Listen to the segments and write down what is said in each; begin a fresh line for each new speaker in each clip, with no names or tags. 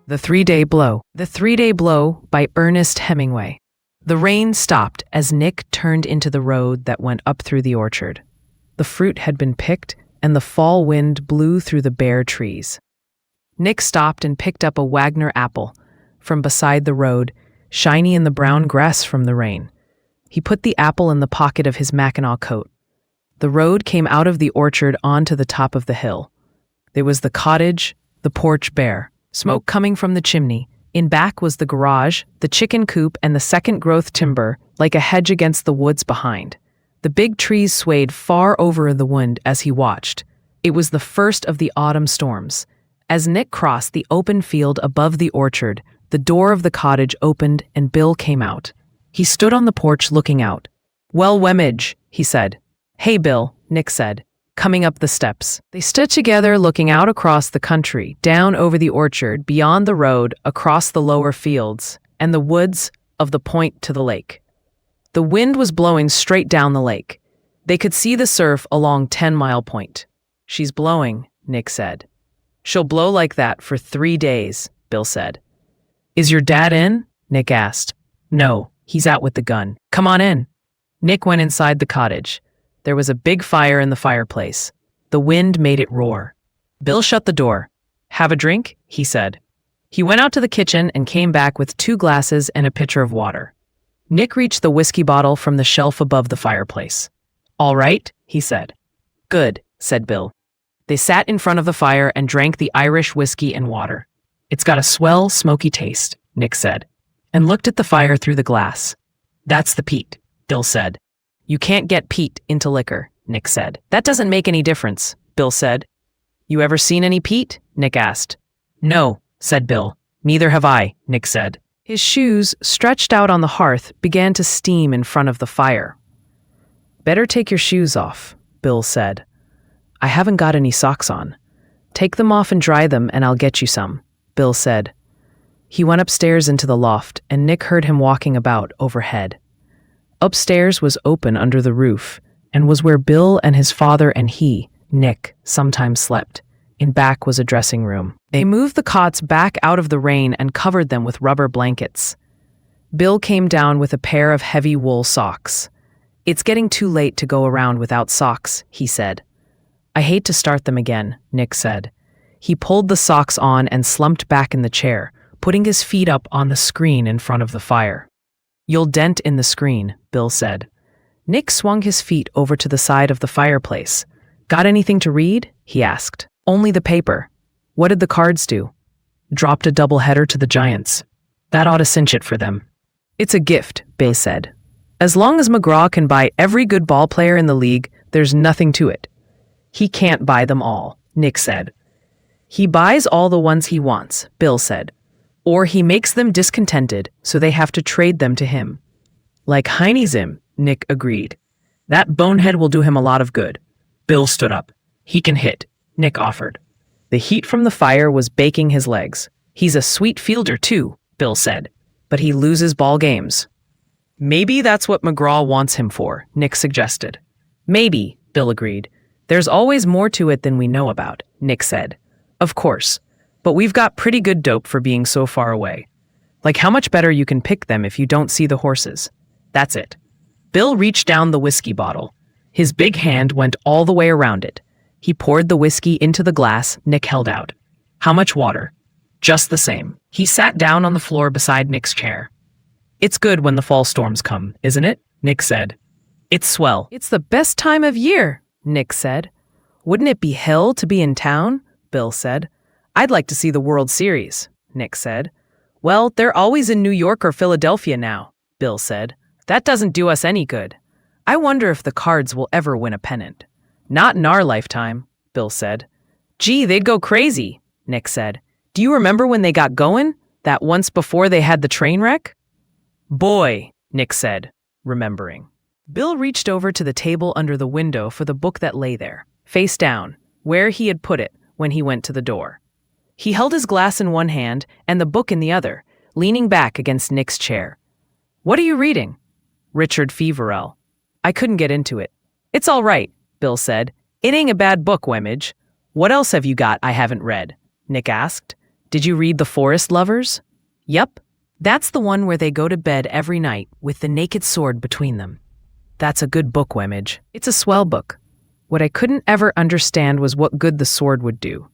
The 3-Day Blow. The 3-Day Blow by Ernest Hemingway. The rain stopped as Nick turned into the road that went up through the orchard. The fruit had been picked, and the fall wind blew through the bare trees. Nick stopped and picked up a Wagner apple from beside the road, shiny in the brown grass from the rain. He put the apple in the pocket of his mackinaw coat. The road came out of the orchard onto the top of the hill. There was the cottage, the porch bare, smoke coming from the chimney. In back was the garage, the chicken coop, and the second-growth timber, like a hedge against the woods behind. The big trees swayed far over the wind as he watched. It was the first of the autumn storms. As Nick crossed the open field above the orchard, the door of the cottage opened and Bill came out. He stood on the porch looking out. "Well, Wemmage," he said. "Hey, Bill," Nick said, coming up the steps. They stood together looking out across the country, down over the orchard, beyond the road, across the lower fields, and the woods of the point to the lake. The wind was blowing straight down the lake. They could see the surf along 10 Mile Point. "She's blowing," Nick said. "She'll blow like that for 3 days," Bill said. "Is your dad in?" Nick asked. "No, he's out with the gun. Come on in." Nick went inside the cottage. There was a big fire in the fireplace. The wind made it roar. Bill shut the door. "Have a drink?" he said. He went out to the kitchen and came back with 2 glasses and a pitcher of water. Nick reached the whiskey bottle from the shelf above the fireplace. "All right," he said. "Good," said Bill. They sat in front of the fire and drank the Irish whiskey and water. "It's got a swell, smoky taste," Nick said, and looked at the fire through the glass. "That's the peat," Bill said. "You can't get peat into liquor," Nick said. "That doesn't make any difference," Bill said. "You ever seen any peat?" Nick asked. "No," said Bill. "Neither have I," Nick said. His shoes, stretched out on the hearth, began to steam in front of the fire. "Better take your shoes off," Bill said. "I haven't got any socks on." "Take them off and dry them, and I'll get you some," Bill said. He went upstairs into the loft, and Nick heard him walking about overhead. Upstairs was open under the roof, and was where Bill and his father and he, Nick, sometimes slept. In back was a dressing room. They moved the cots back out of the rain and covered them with rubber blankets. Bill came down with a pair of heavy wool socks. "It's getting too late to go around without socks," he said. "I hate to start them again," Nick said. He pulled the socks on and slumped back in the chair, putting his feet up on the screen in front of the fire. "You'll dent in the screen," Bill said. Nick swung his feet over to the side of the fireplace. "Got anything to read?" he asked. "Only the paper." "What did the Cards do?" "Dropped a doubleheader to the Giants. That ought to cinch it for them." "It's a gift," Bill said. "As long as McGraw can buy every good ball player in the league, there's nothing to it." "He can't buy them all," Nick said. "He buys all the ones he wants," Bill said. "Or he makes them discontented, so they have to trade them to him." "Like Heine's," Nick agreed. "That bonehead will do him a lot of good." Bill stood up. "He can hit," Nick offered. The heat from the fire was baking his legs. "He's a sweet fielder, too," Bill said. "But he loses ball games." "Maybe that's what McGraw wants him for," Nick suggested. "Maybe," Bill agreed. "There's always more to it than we know about," Nick said. "Of course. But we've got pretty good dope for being so far away. Like how much better you can pick them if you don't see the horses. That's it." Bill reached down the whiskey bottle. His big hand went all the way around it. He poured the whiskey into the glass Nick held out. "How much water?" "Just the same." He sat down on the floor beside Nick's chair. "It's good when the fall storms come, isn't it?" Nick said. "It's swell." "It's the best time of year," Nick said. "Wouldn't it be hell to be in town?" Bill said. "I'd like to see the World Series," Nick said. "Well, they're always in New York or Philadelphia now," Bill said. "That doesn't do us any good. I wonder if the Cards will ever win a pennant." "Not in our lifetime," Bill said. "Gee, they'd go crazy," Nick said. "Do you remember when they got going? That once before they had the train wreck?" "Boy," Nick said, remembering. Bill reached over to the table under the window for the book that lay there, face down, where he had put it when he went to the door. He held his glass in one hand and the book in the other, leaning back against Nick's chair. "What are you reading?" "Richard Feverell." "I couldn't get into it." "It's all right," Bill said. "It ain't a bad book, Wemmage." "What else have you got I haven't read?" Nick asked. Did you read The Forest Lovers? Yup. That's the one where they go to bed every night with the naked sword between them. That's a good book, Wemmage. It's a swell book. What I couldn't ever understand was what good the sword would do.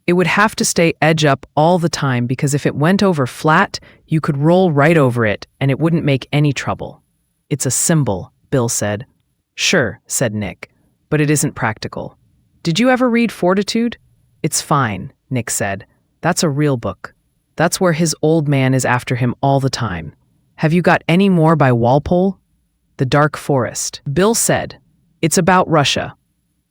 It would have to stay edge up all the time because if it went over flat, you could roll right over it and it wouldn't make any trouble. It's a symbol, Bill said. Sure, said Nick, but it isn't practical. Did you ever read Fortitude? It's fine, Nick said. That's a real book. That's where his old man is after him all the time. Have you got any more by Walpole? The Dark Forest. Bill said. It's about Russia.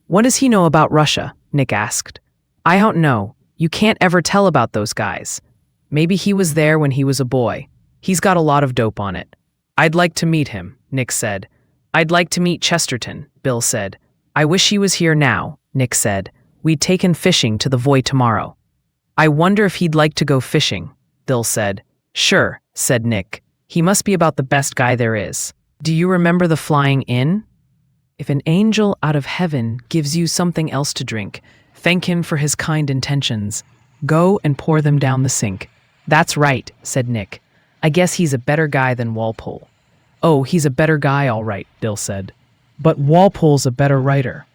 What does he know about Russia? Nick asked. I don't know. You can't ever tell about those guys. Maybe he was there when he was a boy. He's got a lot of dope on it. I'd like to meet him, Nick said. I'd like to meet Chesterton, Bill said. I wish he was here now, Nick said. We'd taken fishing to the Voy tomorrow. I wonder if he'd like to go fishing, Bill said. Sure, said Nick. He must be about the best guy there is. Do you remember the flying in? If an angel out of heaven gives you something else to drink, thank him for his kind intentions. Go and pour them down the sink. That's right, said Nick. I guess he's a better guy than Walpole. Oh, he's a better guy, all right, Bill said. But Walpole's a better writer.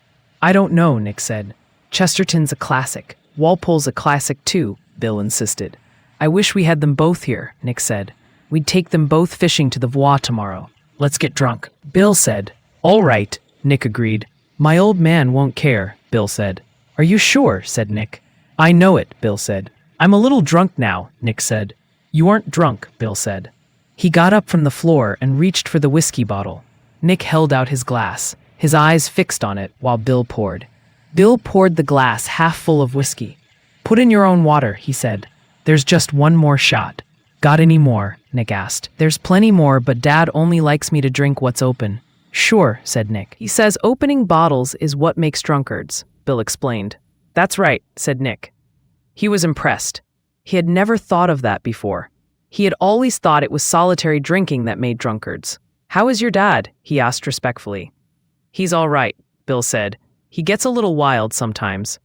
I don't know, Nick said. Chesterton's a classic. Walpole's a classic too, Bill insisted. I wish we had them both here, Nick said. We'd take them both fishing to the Voie tomorrow. Let's get drunk, Bill said. All right, Nick agreed. My old man won't care, Bill said. Are you sure? Said Nick. I know it, Bill said. I'm a little drunk now, Nick said. You aren't drunk, Bill said. He got up from the floor and reached for the whiskey bottle. Nick held out his glass, his eyes fixed on it while Bill poured. Bill poured the glass half full of whiskey. Put in your own water, he said. There's just one more shot. Got any more? Nick asked. There's plenty more, but Dad only likes me to drink what's open. Sure, said Nick. He says opening bottles is what makes drunkards, Bill explained. That's right, said Nick. He was impressed. He had never thought of that before. He had always thought it was solitary drinking that made drunkards. How is your dad? He asked respectfully. He's all right, Bill said. He gets a little wild sometimes.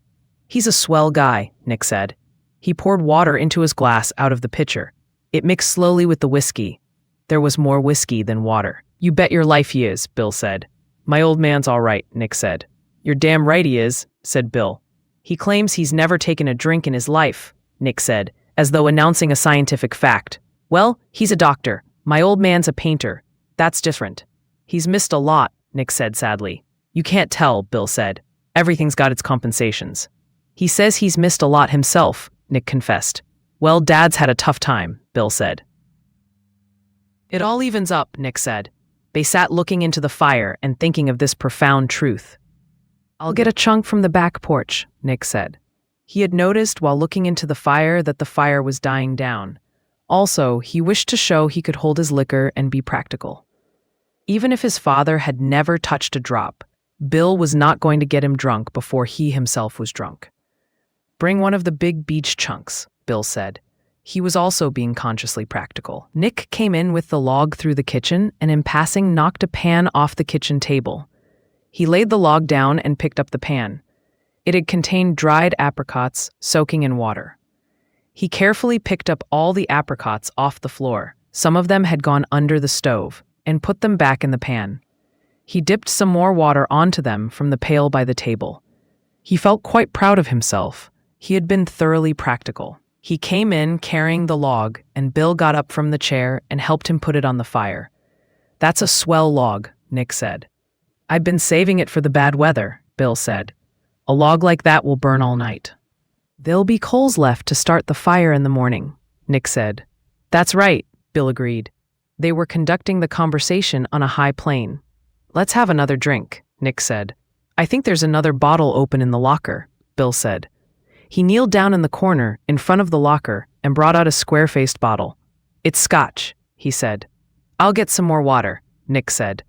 He's a swell guy, Nick said. He poured water into his glass out of the pitcher. It mixed slowly with the whiskey. There was more whiskey than water. You bet your life he is, Bill said. My old man's all right, Nick said. You're damn right he is, said Bill. He claims he's never taken a drink in his life, Nick said, as though announcing a scientific fact. Well, he's a doctor. My old man's a painter. That's different. He's missed a lot, Nick said sadly. You can't tell, Bill said. Everything's got its compensations. He says he's missed a lot himself, Nick confessed. Well, Dad's had a tough time, Bill said. It all evens up, Nick said. They sat looking into the fire and thinking of this profound truth. I'll get a chunk from the back porch, Nick said. He had noticed while looking into the fire that the fire was dying down. Also, he wished to show he could hold his liquor and be practical. Even if his father had never touched a drop, Bill was not going to get him drunk before he himself was drunk. Bring one of the big beach chunks, Bill said. He was also being consciously practical. Nick came in with the log through the kitchen and in passing knocked a pan off the kitchen table. He laid the log down and picked up the pan. It had contained dried apricots soaking in water. He carefully picked up all the apricots off the floor. Some of them had gone under the stove, and put them back in the pan. He dipped some more water onto them from the pail by the table. He felt quite proud of himself. He had been thoroughly practical. He came in carrying the log, and Bill got up from the chair and helped him put it on the fire. That's a swell log, Nick said. I've been saving it for the bad weather, Bill said. A log like that will burn all night. There'll be coals left to start the fire in the morning, Nick said. That's right, Bill agreed. They were conducting the conversation on a high plane. Let's have another drink, Nick said. I think there's another bottle open in the locker, Bill said. He kneeled down in the corner in front of the locker and brought out a square-faced bottle. It's scotch, he said. I'll get some more water, Nick said.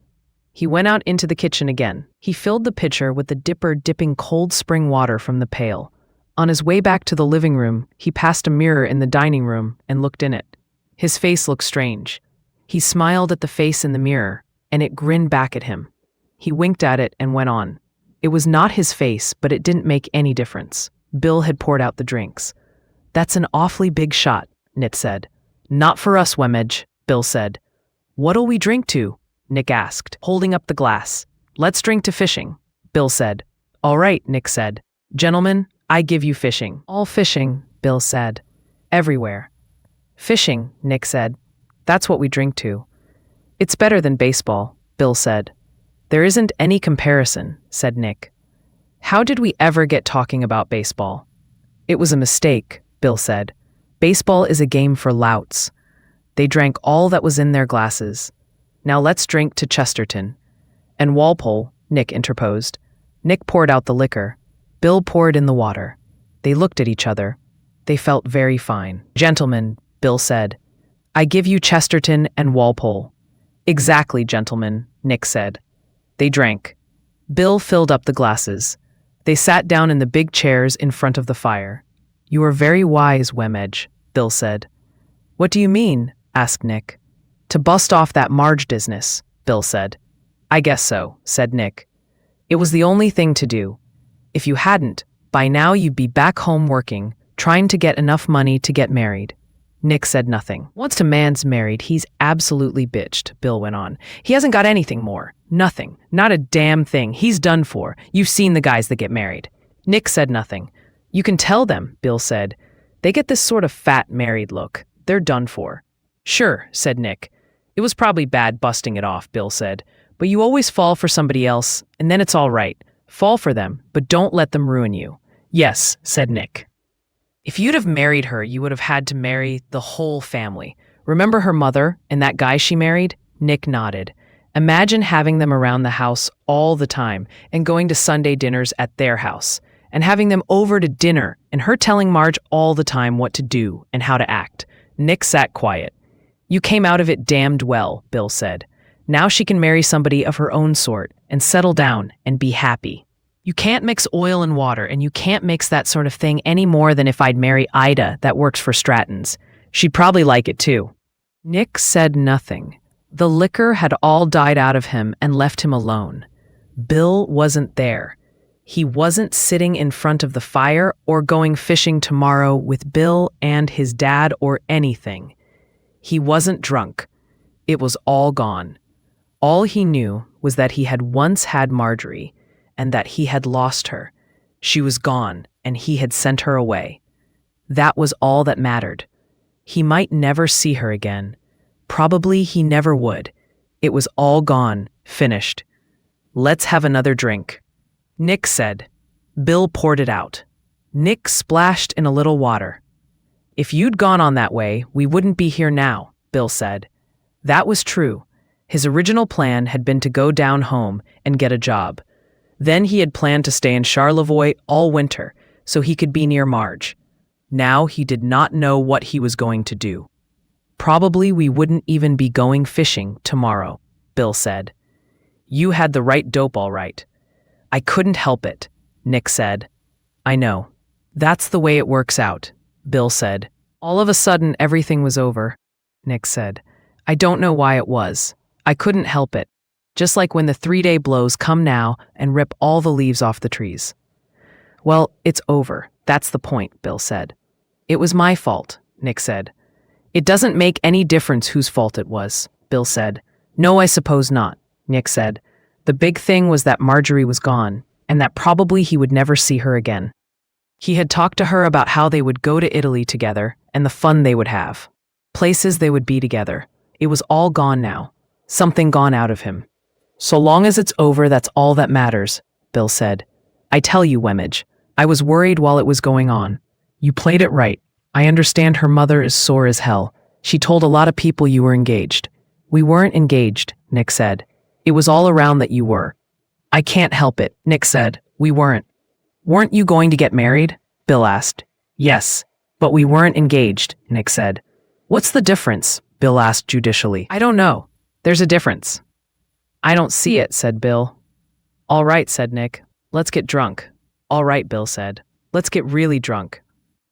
He went out into the kitchen again. He filled the pitcher with the dipper dipping cold spring water from the pail. On his way back to the living room, he passed a mirror in the dining room and looked in it. His face looked strange. He smiled at the face in the mirror, and it grinned back at him. He winked at it and went on. It was not his face, but it didn't make any difference. Bill had poured out the drinks. That's an awfully big shot, Nick said. Not for us, Wemedge, Bill said. What'll we drink to? Nick asked, holding up the glass. Let's drink to fishing, Bill said. All right, Nick said. Gentlemen, I give you fishing. All fishing, Bill said. Everywhere. Fishing, Nick said. That's what we drink to. It's better than baseball, Bill said. There isn't any comparison, said Nick. How did we ever get talking about baseball? It was a mistake, Bill said. Baseball is a game for louts. They drank all that was in their glasses. Now let's drink to Chesterton. And Walpole, Nick interposed. Nick poured out the liquor. Bill poured in the water. They looked at each other. They felt very fine. Gentlemen, Bill said. I give you Chesterton and Walpole. Exactly, gentlemen, Nick said. They drank. Bill filled up the glasses. They sat down in the big chairs in front of the fire. You are very wise, Wemedge, Bill said. What do you mean? Asked Nick. To bust off that Marge business, Bill said. I guess so, said Nick. It was the only thing to do. If you hadn't, by now you'd be back home working, trying to get enough money to get married. Nick said nothing. Once a man's married, he's absolutely bitched, Bill went on. He hasn't got anything more. Nothing. Not a damn thing. He's done for. You've seen the guys that get married. Nick said nothing. You can tell them, Bill said. They get this sort of fat married look. They're done for. Sure, said Nick. It was probably bad busting it off, Bill said. But you always fall for somebody else, and then it's all right. Fall for them, but don't let them ruin you. Yes, said Nick. If you'd have married her, you would have had to marry the whole family. Remember her mother and that guy she married? Nick nodded. Imagine having them around the house all the time and going to Sunday dinners at their house and having them over to dinner and her telling Marge all the time what to do and how to act. Nick sat quiet. You came out of it damned well, Bill said. Now she can marry somebody of her own sort and settle down and be happy. You can't mix oil and water, and you can't mix that sort of thing any more than if I'd marry Ida that works for Stratton's. She'd probably like it too. Nick said nothing. The liquor had all died out of him and left him alone. Bill wasn't there. He wasn't sitting in front of the fire or going fishing tomorrow with Bill and his dad or anything. He wasn't drunk. It was all gone. All he knew was that he had once had Marjorie, and that he had lost her. She was gone, and he had sent her away. That was all that mattered. He might never see her again. Probably he never would. It was all gone, finished. Let's have another drink, Nick said. Bill poured it out. Nick splashed in a little water. If you'd gone on that way, we wouldn't be here now, Bill said. That was true. His original plan had been to go down home and get a job. Then he had planned to stay in Charlevoix all winter so he could be near Marge. Now he did not know what he was going to do. Probably we wouldn't even be going fishing tomorrow, Bill said. You had the right dope all right. I couldn't help it, Nick said. I know. That's the way it works out, Bill said. All of a sudden everything was over, Nick said. I don't know why it was. I couldn't help it. Just like when the 3-day blows come now and rip all the leaves off the trees. Well, it's over. That's the point, Bill said. It was my fault, Nick said. It doesn't make any difference whose fault it was, Bill said. No, I suppose not, Nick said. The big thing was that Marjorie was gone, and that probably he would never see her again. He had talked to her about how they would go to Italy together and the fun they would have. Places they would be together. It was all gone now. Something gone out of him. So long as it's over, that's all that matters, Bill said. I tell you, Wemedge, I was worried while it was going on. You played it right. I understand her mother is sore as hell. She told a lot of people you were engaged. We weren't engaged, Nick said. It was all around that you were. I can't help it, Nick said. We weren't. Weren't you going to get married? Bill asked. Yes, but we weren't engaged, Nick said. What's the difference? Bill asked judicially. I don't know. There's a difference. I don't see it, said Bill. All right, said Nick. Let's get drunk. All right, Bill said. Let's get really drunk.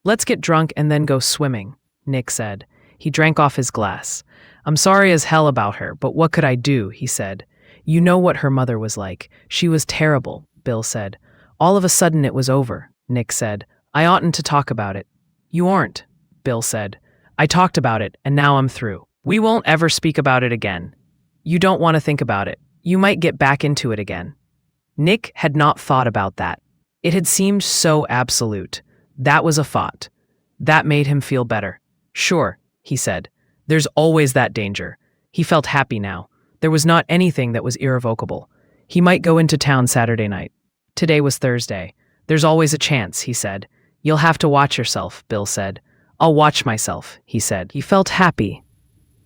Let's get drunk and then go swimming, Nick said. He drank off his glass. I'm sorry as hell about her, but what could I do, he said. You know what her mother was like. She was terrible, Bill said. All of a sudden it was over, Nick said. I oughtn't to talk about it. You aren't, Bill said. I talked about it, and now I'm through. We won't ever speak about it again. You don't want to think about it. You might get back into it again. Nick had not thought about that. It had seemed so absolute. That was a thought. That made him feel better. Sure, he said. There's always that danger. He felt happy now. There was not anything that was irrevocable. He might go into town Saturday night. Today was Thursday. There's always a chance, he said. You'll have to watch yourself, Bill said. I'll watch myself, he said. He felt happy.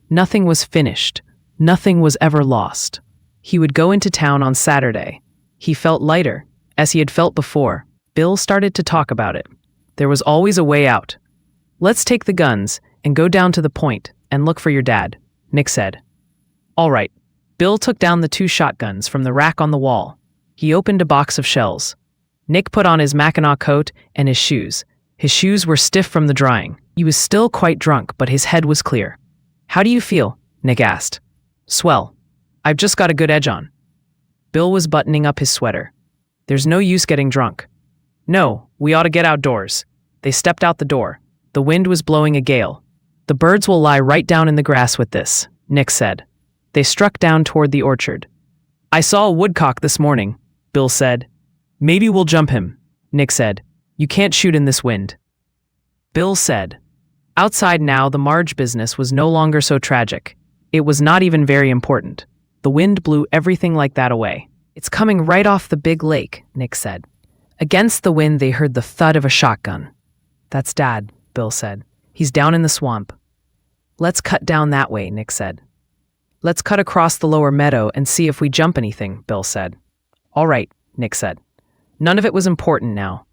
Nothing was finished. Nothing was ever lost. He would go into town on Saturday. He felt lighter, as he had felt before. Bill started to talk about it. There was always a way out. Let's take the guns and go down to the point and look for your dad, Nick said. All right. Bill took down the 2 shotguns from the rack on the wall. He opened a box of shells. Nick put on his Mackinaw coat and his shoes. His shoes were stiff from the drying. He was still quite drunk, but his head was clear. How do you feel? Nick asked. Swell. I've just got a good edge on. Bill was buttoning up his sweater. There's no use getting drunk. No, we ought to get outdoors. They stepped out the door. The wind was blowing a gale. The birds will lie right down in the grass with this, Nick said. They struck down toward the orchard. I saw a woodcock this morning, Bill said. Maybe we'll jump him, Nick said. You can't shoot in this wind. Bill said. Outside now, the Marge business was no longer so tragic. It was not even very important. The wind blew everything like that away. It's coming right off the big lake, Nick said. Against the wind, they heard the thud of a shotgun. That's Dad, Bill said. He's down in the swamp. Let's cut down that way, Nick said. Let's cut across the lower meadow and see if we jump anything, Bill said. All right, Nick said. None of it was important now.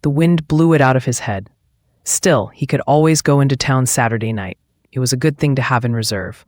The wind blew it out of his head. Still, he could always go into town Saturday night. It was a good thing to have in reserve.